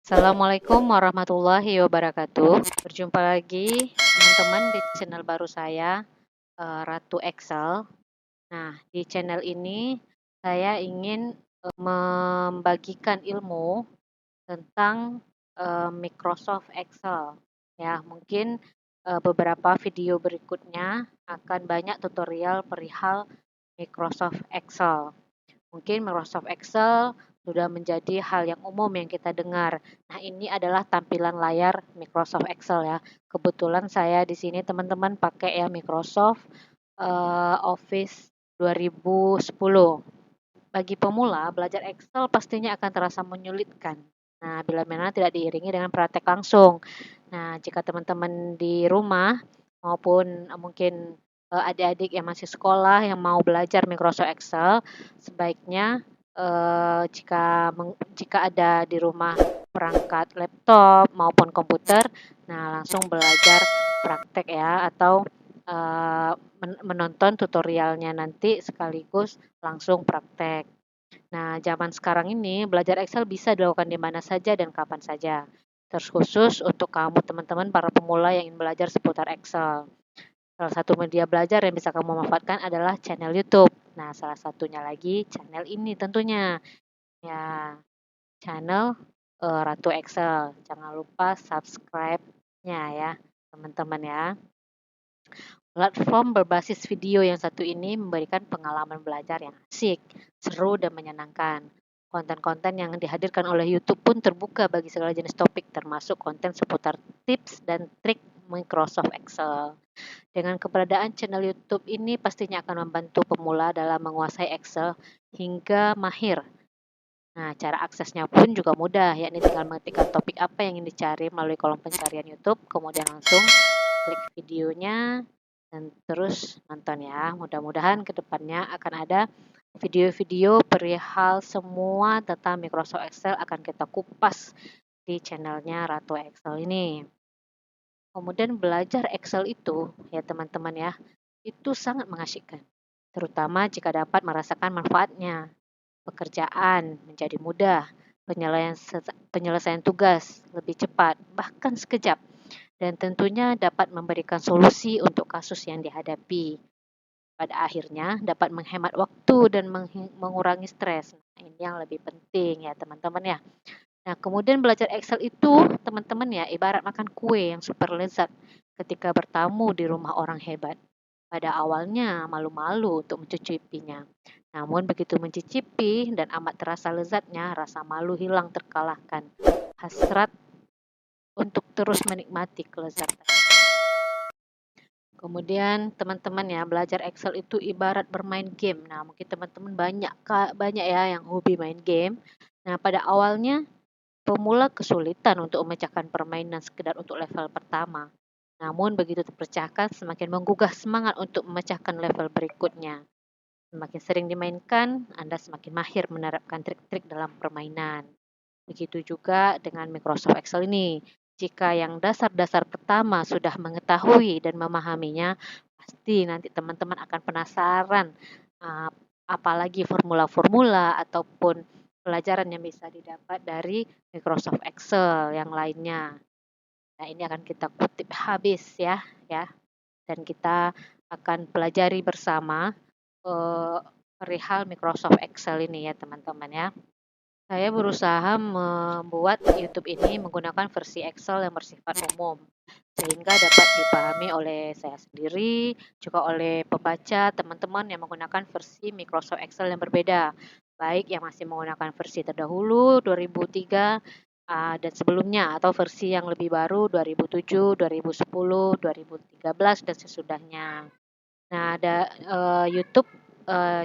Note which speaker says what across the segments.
Speaker 1: Assalamualaikum warahmatullahi wabarakatuh. Berjumpa lagi teman-teman di channel baru saya, Ratu Excel. Nah, di channel ini saya ingin membagikan ilmu tentang Microsoft Excel. Ya, mungkin beberapa video berikutnya akan banyak tutorial perihal Microsoft Excel. Mungkin Microsoft Excel sudah menjadi hal yang umum yang kita dengar. Nah, ini adalah tampilan layar Microsoft Excel ya. Kebetulan saya di sini teman-teman pakai ya Microsoft Office 2010. Bagi pemula, belajar Excel pastinya akan terasa menyulitkan. Nah, bila mana tidak diiringi dengan praktek langsung. Nah, jika teman-teman di rumah maupun mungkin adik-adik yang masih sekolah yang mau belajar Microsoft Excel, sebaiknya jika ada di rumah perangkat laptop maupun komputer, nah langsung belajar praktek ya atau menonton tutorialnya nanti sekaligus langsung praktek. Nah, zaman sekarang ini belajar Excel bisa dilakukan di mana saja dan kapan saja. Terkhusus untuk kamu teman-teman para pemula yang ingin belajar seputar Excel. Salah satu media belajar yang bisa kamu manfaatkan adalah channel YouTube. Nah, salah satunya lagi channel ini tentunya. Ya, channel Ratu Excel. Jangan lupa subscribe-nya ya, teman-teman ya. Platform berbasis video yang satu ini memberikan pengalaman belajar yang asik, seru, dan menyenangkan. Konten-konten yang dihadirkan oleh YouTube pun terbuka bagi segala jenis topik, termasuk konten seputar tips dan trik Microsoft Excel. Dengan keberadaan channel YouTube ini pastinya akan membantu pemula dalam menguasai Excel hingga mahir. Nah, cara aksesnya pun juga mudah, yakni tinggal mengetikkan topik apa yang ingin dicari melalui kolom pencarian YouTube, kemudian langsung klik videonya, dan terus nonton ya. Mudah-mudahan kedepannya akan ada video-video perihal semua tentang Microsoft Excel akan kita kupas di channelnya Ratu Excel ini. Kemudian belajar Excel itu ya teman-teman ya, itu sangat mengasyikkan. Terutama jika dapat merasakan manfaatnya. Pekerjaan menjadi mudah, penyelesaian tugas lebih cepat, bahkan sekejap, dan tentunya dapat memberikan solusi untuk kasus yang dihadapi. Pada akhirnya dapat menghemat waktu dan mengurangi stres. Nah, ini yang lebih penting ya teman-teman ya. Nah, kemudian belajar Excel itu teman-teman ya ibarat makan kue yang super lezat ketika bertamu di rumah orang hebat. Pada awalnya malu-malu untuk mencicipinya. Namun begitu mencicipi dan amat terasa lezatnya, rasa malu hilang terkalahkan. Hasrat untuk terus menikmati kelezatan. Kemudian teman-teman ya, belajar Excel itu ibarat bermain game. Nah, mungkin teman-teman banyak ya yang hobi main game. Nah, pada awalnya pemula kesulitan untuk memecahkan permainan sekedar untuk level pertama. Namun begitu terpecahkan semakin menggugah semangat untuk memecahkan level berikutnya. Semakin sering dimainkan, Anda semakin mahir menerapkan trik-trik dalam permainan. Begitu juga dengan Microsoft Excel ini. Jika yang dasar-dasar pertama sudah mengetahui dan memahaminya, pasti nanti teman-teman akan penasaran uh, apalagi formula-formula ataupun pelajaran yang bisa didapat dari Microsoft Excel yang lainnya. Nah, ini akan kita kutip habis ya. Dan kita akan pelajari bersama perihal Microsoft Excel ini ya teman-teman ya. Saya berusaha membuat YouTube ini menggunakan versi Excel yang bersifat umum, sehingga dapat dipahami oleh saya sendiri, juga oleh pembaca, teman-teman yang menggunakan versi Microsoft Excel yang berbeda, baik yang masih menggunakan versi terdahulu 2003 dan sebelumnya, atau versi yang lebih baru 2007, 2010, 2013 dan sesudahnya. Nah, ada YouTube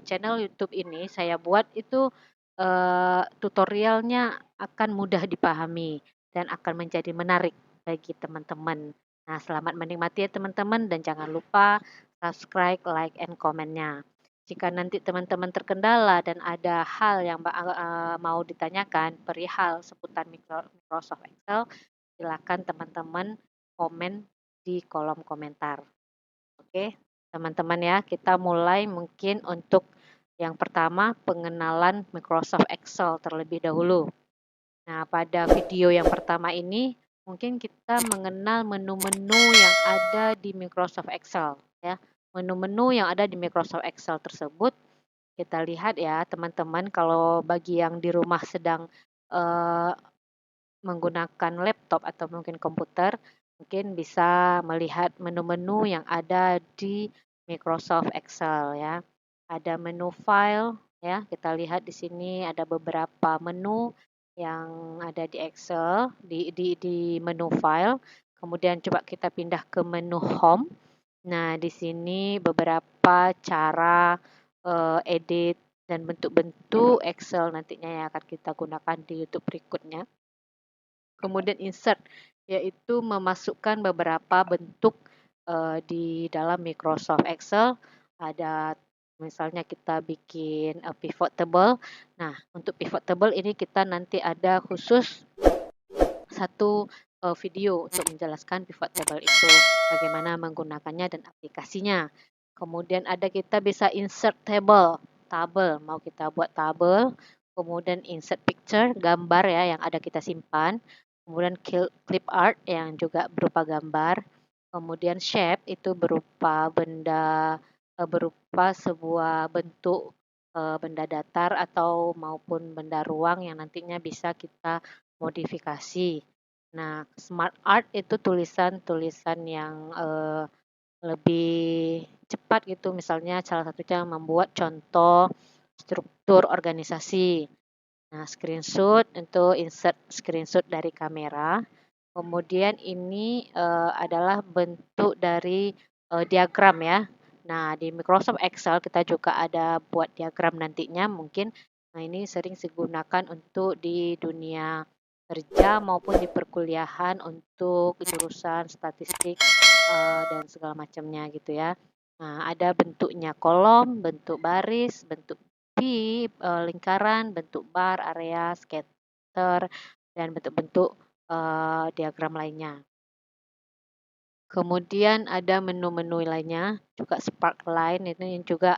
Speaker 1: channel YouTube ini saya buat itu tutorialnya akan mudah dipahami dan akan menjadi menarik bagi teman-teman. Nah, selamat menikmati ya teman-teman dan jangan lupa subscribe, like, and comment-nya. Jika nanti teman-teman terkendala dan ada hal yang mau ditanyakan perihal seputar Microsoft Excel, silakan teman-teman komen di kolom komentar. Oke, teman-teman ya, kita mulai mungkin untuk yang pertama pengenalan Microsoft Excel terlebih dahulu. Nah, pada video yang pertama ini mungkin kita mengenal menu-menu yang ada di Microsoft Excel ya. Menu-menu yang ada di Microsoft Excel tersebut kita lihat ya teman-teman, kalau bagi yang di rumah sedang eh, menggunakan laptop atau mungkin komputer, mungkin bisa melihat menu-menu yang ada di Microsoft Excel ya. Ada menu file ya, kita lihat di sini ada beberapa menu yang ada di Excel di menu file. Kemudian coba kita pindah ke menu home. Nah, di sini beberapa cara edit dan bentuk-bentuk Excel nantinya yang akan kita gunakan di YouTube berikutnya. Kemudian insert, yaitu memasukkan beberapa bentuk di dalam Microsoft Excel. Ada misalnya kita bikin pivot table. Nah, untuk pivot table ini kita nanti ada khusus satu video untuk menjelaskan pivot table itu, bagaimana menggunakannya dan aplikasinya. Kemudian ada kita bisa insert table, mau kita buat tabel, kemudian insert picture, gambar ya yang ada kita simpan, kemudian clip art yang juga berupa gambar, kemudian shape itu berupa benda, berupa sebuah bentuk benda datar atau maupun benda ruang yang nantinya bisa kita modifikasi. Nah, smart art itu tulisan-tulisan yang lebih cepat gitu. Misalnya salah satunya membuat contoh struktur organisasi. Nah, screenshot untuk insert screenshot dari kamera. Kemudian ini adalah bentuk dari diagram ya. Nah, di Microsoft Excel kita juga ada buat diagram nantinya mungkin. Nah, ini sering digunakan untuk di dunia kerja maupun di perkuliahan untuk jurusan statistik dan segala macamnya gitu ya. Nah, ada bentuknya kolom, bentuk baris, bentuk V, lingkaran, bentuk bar, area, scatter, dan bentuk-bentuk diagram lainnya. Kemudian ada menu-menu lainnya, juga Sparkline ini juga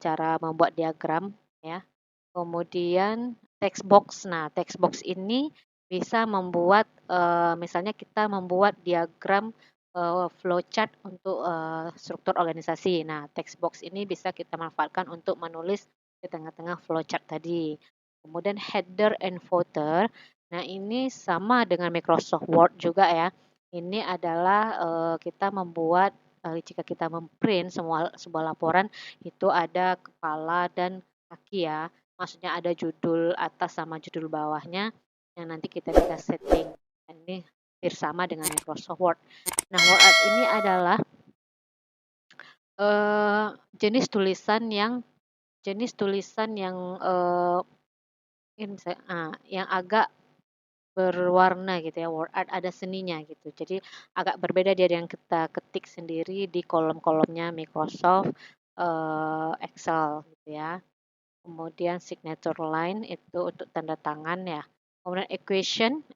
Speaker 1: cara membuat diagram ya. Kemudian text box. Nah, text box ini bisa membuat misalnya kita membuat diagram flowchart untuk struktur organisasi. Nah, text box ini bisa kita manfaatkan untuk menulis di tengah-tengah flowchart tadi. Kemudian header and footer. Nah, ini sama dengan Microsoft Word juga ya. Ini adalah kita membuat jika kita memprint semua sebuah laporan itu ada kepala dan kaki ya. Maksudnya ada judul atas sama judul bawahnya yang nanti kita bisa setting. Ini hampir sama dengan Microsoft Word. Nah, Word Art ini adalah jenis tulisan yang ini misalnya, yang agak berwarna gitu ya. Word art ada seninya gitu. Jadi agak berbeda dari yang kita ketik sendiri di kolom-kolomnya Microsoft Excel gitu ya. Kemudian signature line itu untuk tanda tangan ya. Kemudian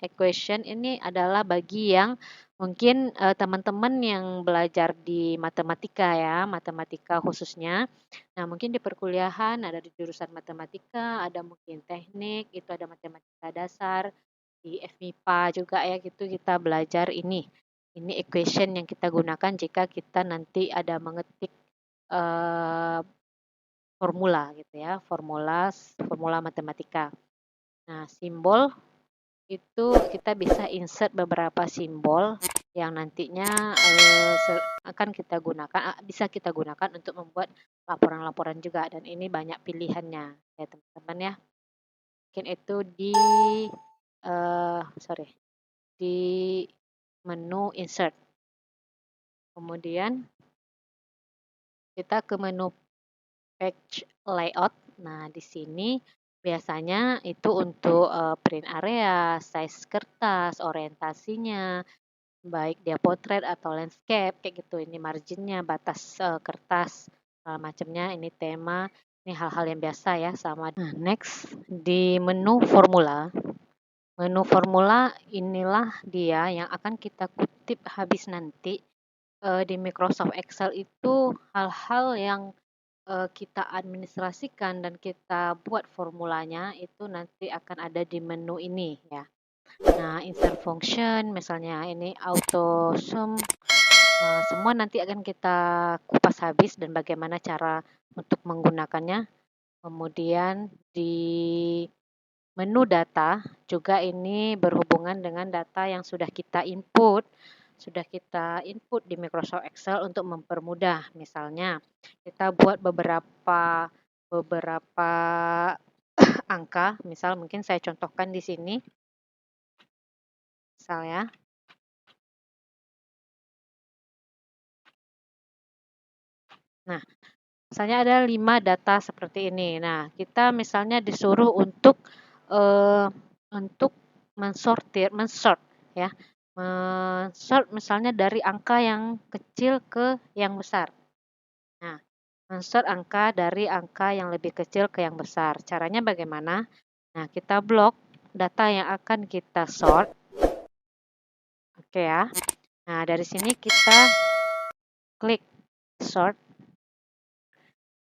Speaker 1: equation ini adalah bagi yang mungkin teman-teman yang belajar di matematika ya, matematika khususnya. Nah, mungkin di perkuliahan ada di jurusan matematika, ada mungkin teknik, itu ada matematika dasar, di FMIPA juga ya gitu kita belajar ini. Ini equation yang kita gunakan jika kita nanti ada mengetik eh, formula gitu ya, formula matematika. Nah, simbol itu kita bisa insert beberapa simbol yang nantinya akan kita gunakan, bisa kita gunakan untuk membuat laporan-laporan juga, dan ini banyak pilihannya ya teman-teman ya. Mungkin itu di sorry, di menu insert. Kemudian kita ke menu page layout. Nah, di sini biasanya itu untuk print area, size kertas, orientasinya, baik dia potret atau landscape kayak gitu. Ini marginnya, batas kertas, macamnya. Ini tema, ini hal-hal yang biasa ya sama. Nah, next di menu formula. Menu formula inilah dia yang akan kita kutip habis nanti di Microsoft Excel itu hal-hal yang kita administrasikan dan kita buat formulanya itu nanti akan ada di menu ini ya. Nah, insert function misalnya ini auto sum, semua nanti akan kita kupas habis dan bagaimana cara untuk menggunakannya. Kemudian di menu data juga ini berhubungan dengan data yang sudah kita input di Microsoft Excel untuk mempermudah. Misalnya, kita buat beberapa angka, misal mungkin saya contohkan di sini. Misalnya, nah, misalnya ada 5 data seperti ini. Nah, kita misalnya disuruh eh, untuk mensort ya. Mensort misalnya dari angka yang kecil ke yang besar. Nah, mensort angka dari angka yang lebih kecil ke yang besar. Caranya bagaimana? Nah, kita blok data yang akan kita sort. Oke ya. Nah, dari sini kita klik sort.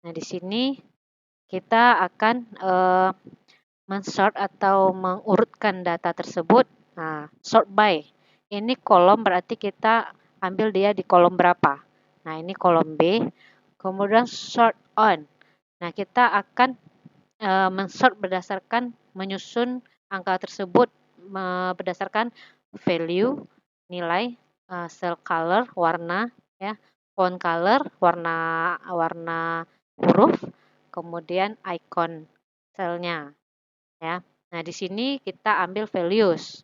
Speaker 1: Nah, di sini kita akan mensort atau mengurutkan data tersebut. Nah, sort by. Ini kolom berarti kita ambil dia di kolom berapa. Nah, ini kolom B. Kemudian sort on. Nah, kita akan mensort berdasarkan menyusun angka tersebut berdasarkan value, nilai, cell color, warna, ya, font color, warna huruf, kemudian icon selnya, ya. Nah, di sini kita ambil values.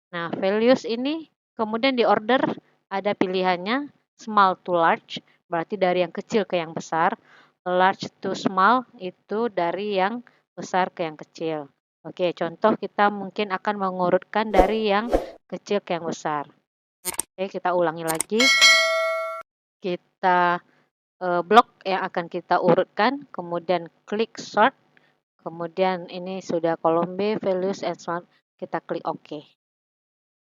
Speaker 1: Nah, values ini kemudian di order ada pilihannya small to large, berarti dari yang kecil ke yang besar. Large to small itu dari yang besar ke yang kecil. Oke, contoh kita mungkin akan mengurutkan dari yang kecil ke yang besar. Oke, kita ulangi lagi. Kita blok yang akan kita urutkan, kemudian klik sort, kemudian ini sudah kolom B, values and so on, kita klik OK.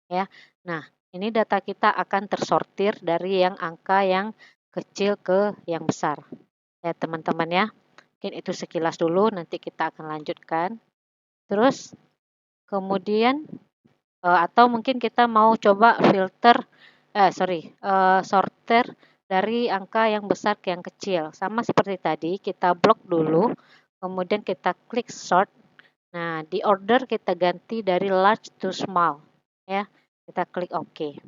Speaker 1: Ya. Nah, ini data kita akan tersortir dari yang angka yang kecil ke yang besar. Ya, teman-teman ya. Mungkin itu sekilas dulu, nanti kita akan lanjutkan. Terus kemudian atau mungkin kita mau coba sortir dari angka yang besar ke yang kecil. Sama seperti tadi, kita blok dulu, kemudian kita klik sort. Nah, di order kita ganti dari large to small, ya. Kita klik OK.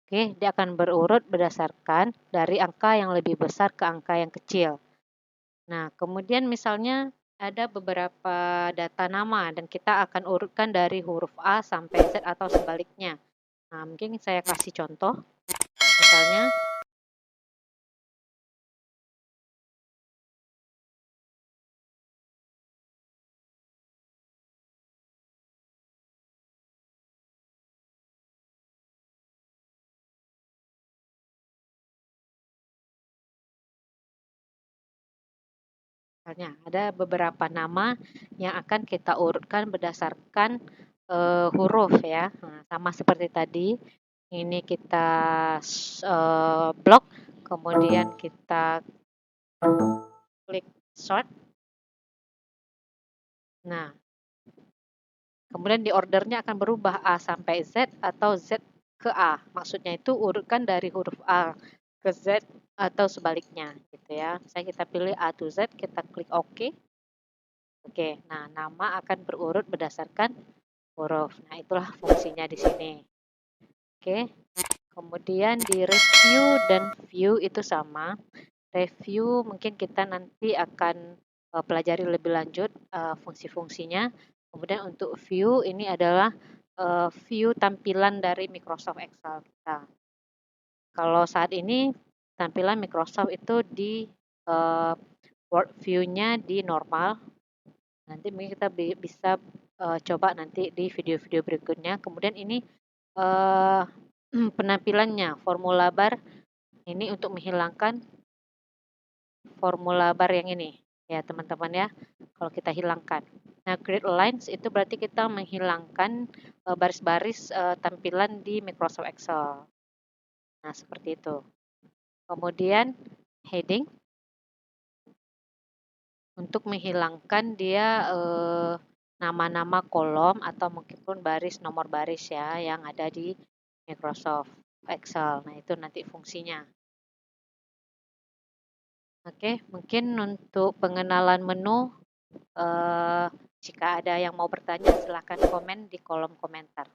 Speaker 1: Oke, dia akan berurut berdasarkan dari angka yang lebih besar ke angka yang kecil. Nah, kemudian misalnya ada beberapa data nama dan kita akan urutkan dari huruf A sampai Z atau sebaliknya. Nah, mungkin saya kasih contoh. Misalnya, ada beberapa nama yang akan kita urutkan berdasarkan huruf ya. Nah, sama seperti tadi, ini kita blok, kemudian kita klik sort. Nah, kemudian di ordernya akan berubah A sampai Z atau Z ke A. Maksudnya itu urutkan dari huruf A ke Z atau sebaliknya gitu ya. Misalnya kita pilih A to Z, kita klik OK. Oke, nah nama akan berurut berdasarkan huruf. Nah, itulah fungsinya di sini. Oke. Kemudian di review dan view itu sama. Review mungkin kita nanti akan pelajari lebih lanjut fungsi-fungsinya. Kemudian untuk view ini adalah view tampilan dari Microsoft Excel kita. Kalau saat ini tampilan Microsoft itu di Word view-nya di normal. Nanti mungkin kita bisa coba nanti di video-video berikutnya. Kemudian ini penampilannya, formula bar ini untuk menghilangkan formula bar yang ini ya teman-teman ya, kalau kita hilangkan. Nah, grid lines itu berarti kita menghilangkan baris-baris tampilan di Microsoft Excel. Nah, seperti itu. Kemudian heading. untuk menghilangkan dia nama-nama kolom atau mungkin pun baris nomor baris ya yang ada di Microsoft Excel. Nah, itu nanti fungsinya. Oke, mungkin untuk pengenalan menu, jika ada yang mau bertanya silahkan komen di kolom komentar.